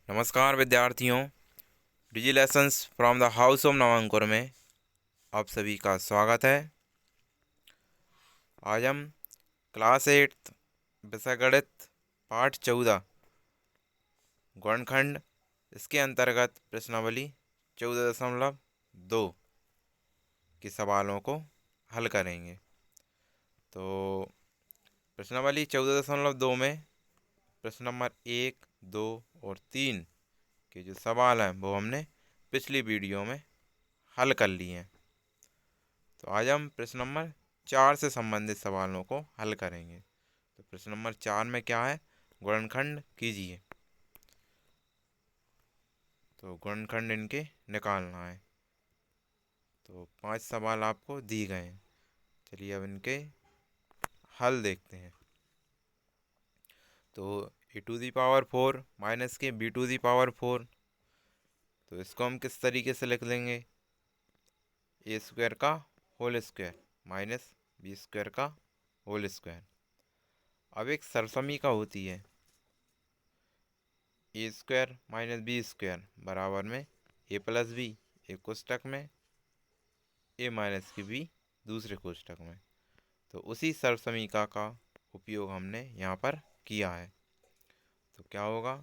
नमस्कार विद्यार्थियों। Digi lessons from the house of Navankur में आप सभी का स्वागत है। आज हम क्लास 8 विषय गणित पाठ 14 गुणनखंड इसके अंतर्गत प्रश्नावली 14.2 के सवालों को हल करेंगे। तो प्रश्नावली 14.2 में प्रश्न नंबर 1, 2 और 3 के जो सवाल हैं वो हमने पिछली वीडियो में हल कर लिए हैं। तो आज हम प्रश्न नंबर 4 से संबंधित सवालों को हल करेंगे। तो प्रश्न नंबर 4 में क्या है, गुणनखंड कीजिए। तो गुणनखंड इनके निकालना है। तो 5 सवाल आपको दिए गए हैं। चलिए अब इनके हल देखते हैं। तो a⁴ माइनस के b⁴, तो इसको हम किस तरीके से लिख लेंगे, a² का होल स्क्वायर माइनस b² का होल स्क्वायर। अब एक सरसमीका होती है a² माइनस b² बराबर में a प्लस बी एक कोष्टक में, a माइनस की b दूसरे कोष्टक में। तो उसी सरसमीका का उपयोग हमने यहाँ पर किया है। तो क्या होगा,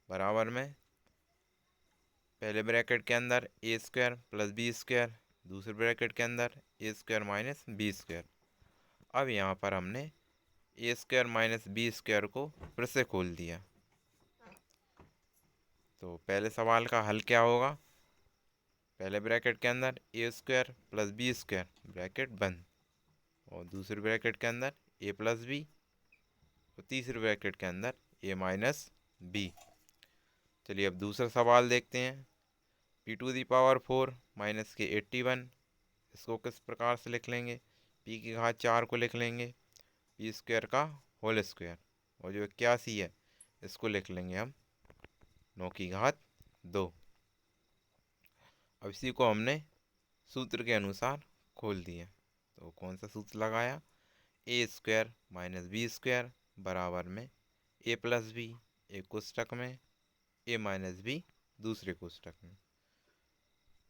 बराबर में पहले ब्रैकेट के अंदर a² प्लस b², दूसरे ब्रैकेट के अंदर a² माइनस b²। अब यहाँ पर हमने a² माइनस b² को फिर से खोल दिया। तो पहले सवाल का हल क्या होगा, पहले ब्रैकेट के अंदर a² प्लस b² ब्रैकेट बंद, और दूसरे ब्रैकेट के अंदर a प्लस बी, और तीसरे ब्रैकेट के अंदर a माइनस बी। चलिए अब दूसरा सवाल देखते हैं। p⁴ माइनस के 81, इसको किस प्रकार से लिख लेंगे, p की घात 4 को लिख लेंगे p² का होल स्क्वायर, और जो 81 है इसको लिख लेंगे हम 9 की घात 2। अब इसी को हमने सूत्र के अनुसार खोल दिया। तो कौन सा सूत्र लगाया, a² माइनस b² बराबर में a प्लस बी एक कोष्टक में, a माइनस बी दूसरे कोष्टक में।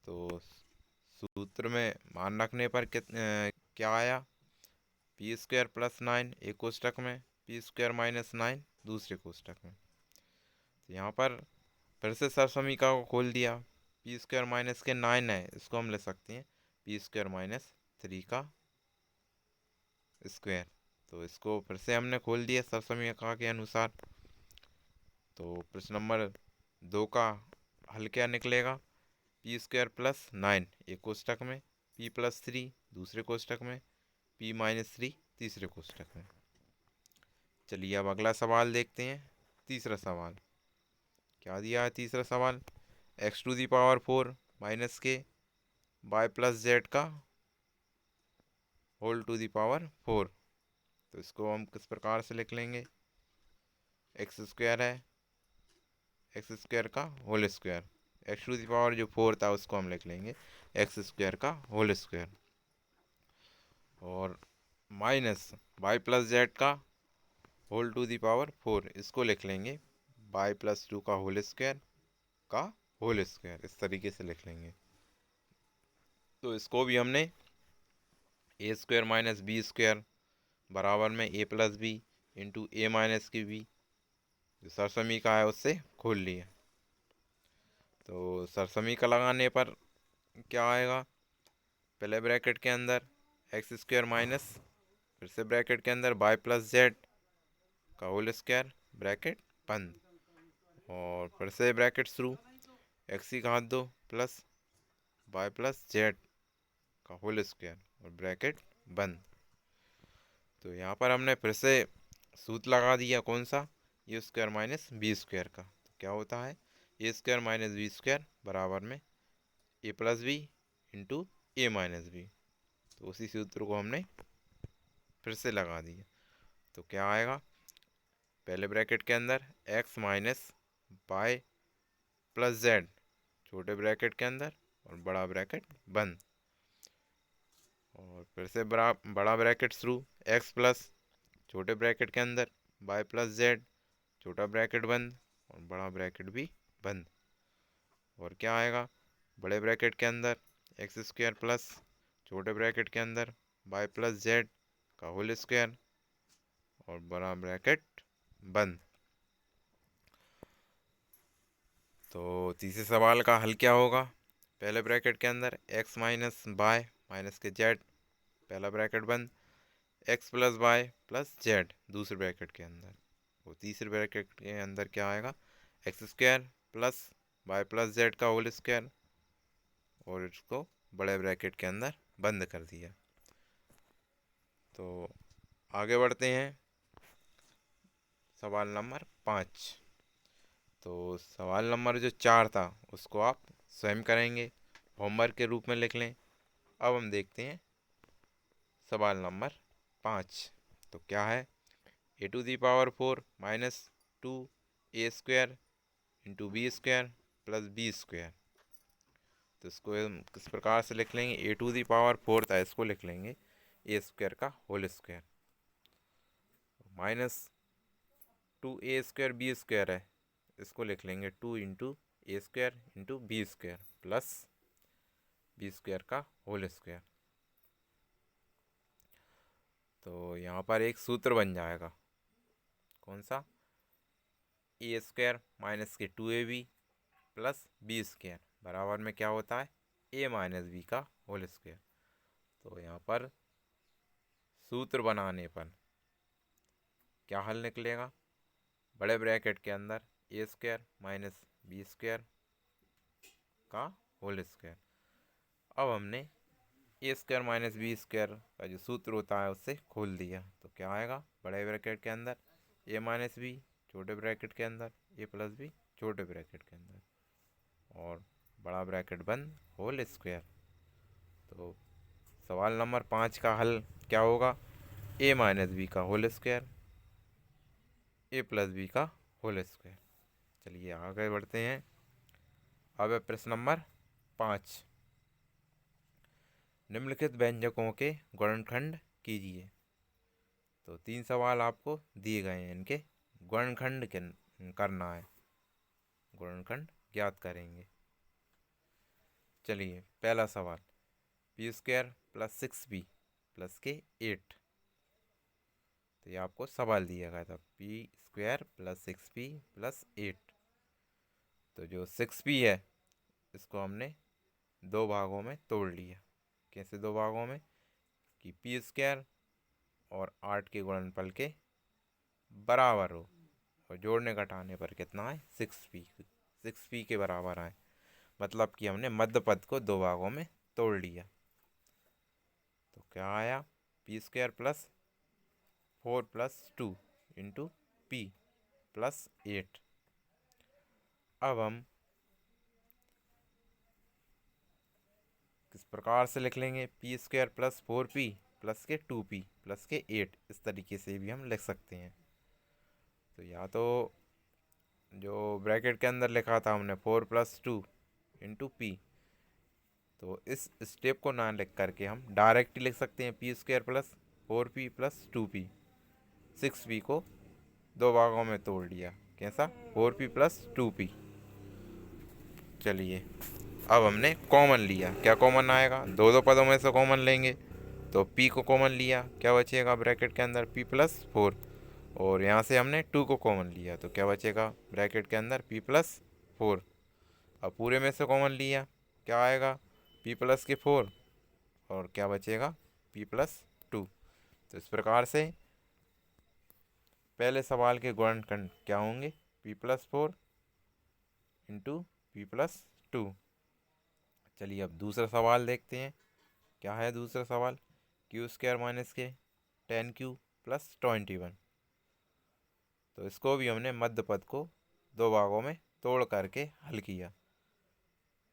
तो सूत्र में मान रखने पर क्या आया, p² प्लस 9 एक कोष्टक में, p² माइनस 9 दूसरे कोष्टक में। तो यहाँ पर फिर से सरसमीका को खोल दिया। p² माइनस के 9 है, इसको हम ले सकते हैं p² माइनस 3 का स्क्वायर। तो इसको फिर से हमने खोल दिया सरसमीका के अनुसार। तो प्रश्न नंबर 2 का हल क्या निकलेगा, p² प्लस 9 एक कोष्टक में, p प्लस 3 दूसरे कोष्टक में, p माइनस 3 तीसरे कोष्टक में। चलिए अब अगला सवाल देखते हैं। तीसरा सवाल क्या दिया है, तीसरा सवाल x⁴ माइनस के y प्लस z का होल टू दी पावर 4। तो इसको हम किस प्रकार से लिख लेंगे, x² है, x² का होल स्क्वायर, x⁴ जो 4 था उसको हम लिख लेंगे x² का होल स्क्वायर, और माइनस y प्लस z का होल टू दी पावर 4 इसको लिख लेंगे y प्लस 2 का होल स्क्वायर का होल स्क्वायर, इस तरीके से लिख लेंगे। तो इसको भी हमने a² माइनस b² बराबर में a plus B into a minus की बी जो सरसमीका है उससे खोल लिया। तो सरसमीका लगाने पर क्या आएगा, पहले ब्रैकेट के अंदर x² माइनस, फिर से ब्रैकेट के अंदर y प्लस z का होल स्क्वायर ब्रैकेट बंद, और फिर से ब्रैकेट शुरू x की घात 2 प्लस y प्लस z का होल स्क्वायर और ब्रैकेट बंद। तो यहाँ पर हमने फिर से सूत्र लगा दिया, कौन सा, a² माइनस b² का। तो क्या होता है, a² माइनस b² बराबर में a plus B into a minus B. तो उसी सूत्र को हमने फिर से लगा दिया। तो क्या आएगा, पहले ब्रैकेट के अंदर x minus Y plus z छोटे ब्रैकेट के अंदर और बड़ा ब्रैकेट बंद, और फिर से बड़ा ब्रैकेट शुरू x प्लस छोटे ब्रैकेट के अंदर y प्लस z छोटा ब्रैकेट बंद, और बड़ा ब्रैकेट भी बंद। और क्या आएगा, बड़े ब्रैकेट के अंदर एक्स स्क्वायर प्लस छोटे ब्रैकेट के अंदर वाई प्लस जेड का होल स्क्वायर और बड़ा ब्रैकेट बंद। तो तीसरे सवाल का हल क्या होगा, पहले ब्रैकेट के अंदर एक्स माइनस वाई माइनस के जेड पहला ब्रैकेट बंद, X plus Y plus Z दूसरे ब्रैकेट के अंदर, वो तीसरे ब्रैकेट के अंदर क्या आएगा, X square plus Y plus Z का होल स्क्वायर और इसको बड़े ब्रैकेट के अंदर बंद कर दिया। तो आगे बढ़ते हैं सवाल नंबर 5। तो सवाल नंबर जो 4 था उसको आप स्वयं करेंगे, होमवर्क के रूप में लिख लें। अब हम देखते हैं सवाल नंबर 5। तो क्या है, A to the power 4 minus 2 A square into B square plus B square. तो इसको हम किस प्रकार से लिख लेंगे, ए टू दी पावर 4 था, इसको लिख लेंगे ए स्क्वायर का whole square minus 2 A square B square है, इसको लिख लेंगे 2 into A square into B square plus B square का होल स्क्वायर। तो यहाँ पर एक सूत्र बन जाएगा, कौन सा, ए स्क्वायर माइनस के 2ab प्लस बी स्क्वायर बराबर में क्या होता है, ए माइनस बी का होल स्क्वायर। तो यहाँ पर सूत्र बनाने पर क्या हल निकलेगा, बड़े ब्रैकेट के अंदर ए स्क्वायर माइनस बी स्क्वायर का होल स्क्वायर। अब हमने ए स्क्वायर माइनस बी स्क्वायर का जो सूत्र होता है उससे खोल दिया, तो क्या आएगा, बड़े ब्रैकेट के अंदर ए माइनस बी छोटे ब्रैकेट के अंदर ए प्लस बी छोटे ब्रैकेट के अंदर और बड़ा ब्रैकेट बंद होल स्क्वायर। तो सवाल नंबर 5 का हल क्या होगा, ए माइनस बी का होल स्क्वायर ए प्लस बी का होल स्क्वायर। चलिए आगे बढ़ते हैं। अब है प्रश्न नंबर 5, निम्नलिखित व्यंजकों के गुणनखंड कीजिए। तो 3 सवाल आपको दिए गए हैं, इनके गुणनखंड करना है, गुणनखंड ज्ञात करेंगे। चलिए पहला सवाल, P square plus 6b plus के 8। तो ये आपको सवाल दिया गया था, P square plus 6b plus 8। तो जो 6b है इसको हमने दो भागों में तोड़ लिया। कैसे दो भागों में, कि पी स्क्वायर और 8 के गुणनफल के बराबर हो और जोड़ने घटाने पर कितना है, 6p के बराबर आए। मतलब कि हमने मध्य पद को दो भागों में तोड़ लिया। तो क्या आया, P square plus 4 plus 2 into P plus 8। अब हम किस प्रकार से लिख लेंगे, P square plus 4p plus के 2p प्लस के 8, इस तरीके से भी हम लिख सकते हैं। तो या तो जो ब्रैकेट के अंदर लिखा था हमने 4 प्लस 2 इंटू पी, तो इस स्टेप को ना लिख करके हम डायरेक्ट लिख सकते हैं P square plus 4p plus 2p। 6p को दो भागों में तोड़ लिया, कैसा, 4p प्लस 2p। चलिए अब हमने कॉमन लिया, क्या कॉमन आएगा, दो दो पदों में से कॉमन लेंगे। तो p को कॉमन लिया, क्या बचेगा ब्रैकेट के अंदर p प्लस 4, और यहाँ से हमने 2 को कॉमन लिया, तो क्या बचेगा ब्रैकेट के अंदर p प्लस 4। अब पूरे में से कॉमन लिया, क्या आएगा, p प्लस के 4 और क्या बचेगा p प्लस 2। तो इस प्रकार से पहले सवाल के गुणनखंड क्या होंगे, p plus 4 into P plus 2। चलिए अब दूसरा सवाल देखते हैं, क्या है दूसरा सवाल, क्यू स्क्वायर माइनस के 10q प्लस 21। तो इसको भी हमने मध्य पद को दो भागों में तोड़ करके हल किया।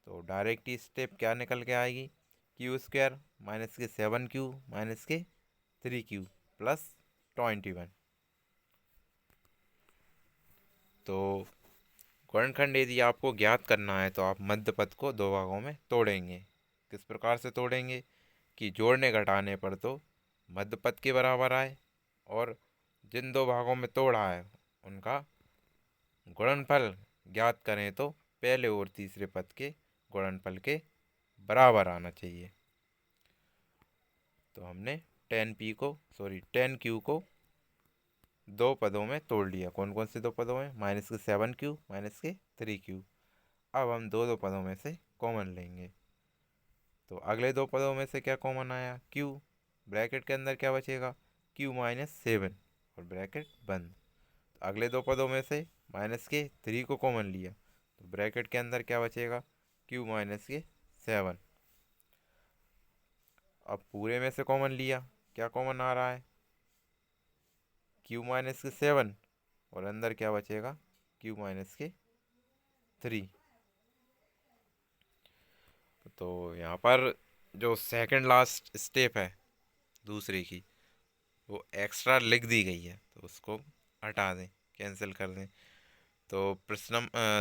तो डायरेक्ट ही स्टेप क्या निकल के आएगी, क्यू स्क्वायर माइनस के 7q माइनस के 3q प्लस 21। तो गुणनखंड यदि आपको ज्ञात करना है तो आप मध्य पद को दो भागों में तोड़ेंगे। किस प्रकार से तोड़ेंगे, कि जोड़ने घटाने पर तो मध्य पद के बराबर आए और जिन दो भागों में तोड़ा है उनका गुणनफल ज्ञात करें तो पहले और तीसरे पद के गुणनफल के बराबर आना चाहिए। तो हमने 10Q को दो पदों में तोड़ लिया। कौन कौन से दो पदों में? माइनस के 7Q माइनस के 3Q। अब हम दो दो पदों में से कॉमन लेंगे। तो अगले दो पदों में से क्या कॉमन आया? Q। ब्रैकेट के अंदर क्या बचेगा? Q माइनस 7 और ब्रैकेट बंद। तो अगले दो पदों में से माइनस के 3 को कॉमन लिया, तो ब्रैकेट के अंदर क्या बचेगा? Q माइनस के 7। अब पूरे में से कॉमन लिया, क्या कॉमन आ रहा है? Q माइनस के 7 और अंदर क्या बचेगा? Q माइनस के 3। तो यहाँ पर जो सेकंड लास्ट स्टेप है दूसरे की, वो एक्स्ट्रा लिख दी गई है, तो उसको हटा दें, कैंसिल कर दें। तो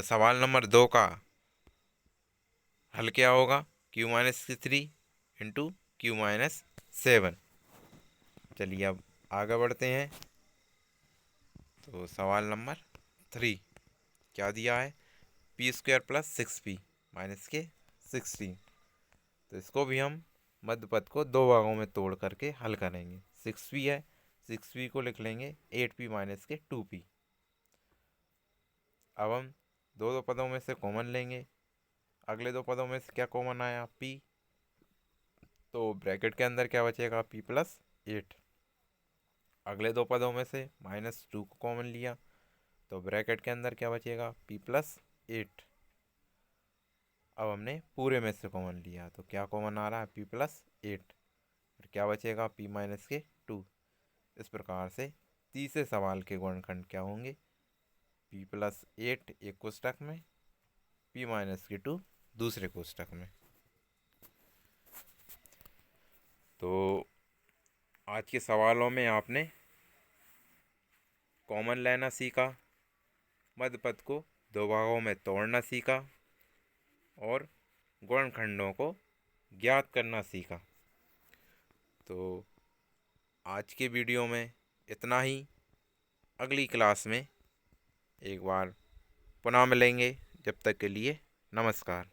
सवाल नंबर 2 का हल क्या होगा? Q माइनस के 3 इंटू Q माइनस 7। चलिए अब आगे बढ़ते हैं। तो सवाल नंबर 3 क्या दिया है? P² प्लस 6P माइनस के 16। तो इसको भी हम मध्य पद को दो भागों में तोड़ करके हल करेंगे। 6P है, 6P को लिख लेंगे 8P माइनस के 2P। अब हम दो दो पदों में से कॉमन लेंगे। अगले दो पदों में से क्या कॉमन आया? P। तो ब्रैकेट के अंदर क्या बचेगा? P plus 8। अगले दो पदों में से -2 को कॉमन लिया, तो ब्रैकेट के अंदर क्या बचेगा? P plus 8। अब हमने पूरे में से कॉमन लिया, तो क्या कॉमन आ रहा है? P plus 8। फिर क्या बचेगा? P माइनस के 2। इस प्रकार से तीसरे सवाल के गुणनखंड क्या होंगे? P प्लस 8 एक कोष्टक में, P माइनस के 2 दूसरे कोष्टक में। तो आज के सवालों में आपने कॉमन लेना सीखा, मध्य पद को दो भागों में तोड़ना सीखा और गुणनखंडों को ज्ञात करना सीखा। तो आज के वीडियो में इतना ही। अगली क्लास में एक बार पुनः मिलेंगे। जब तक के लिए नमस्कार।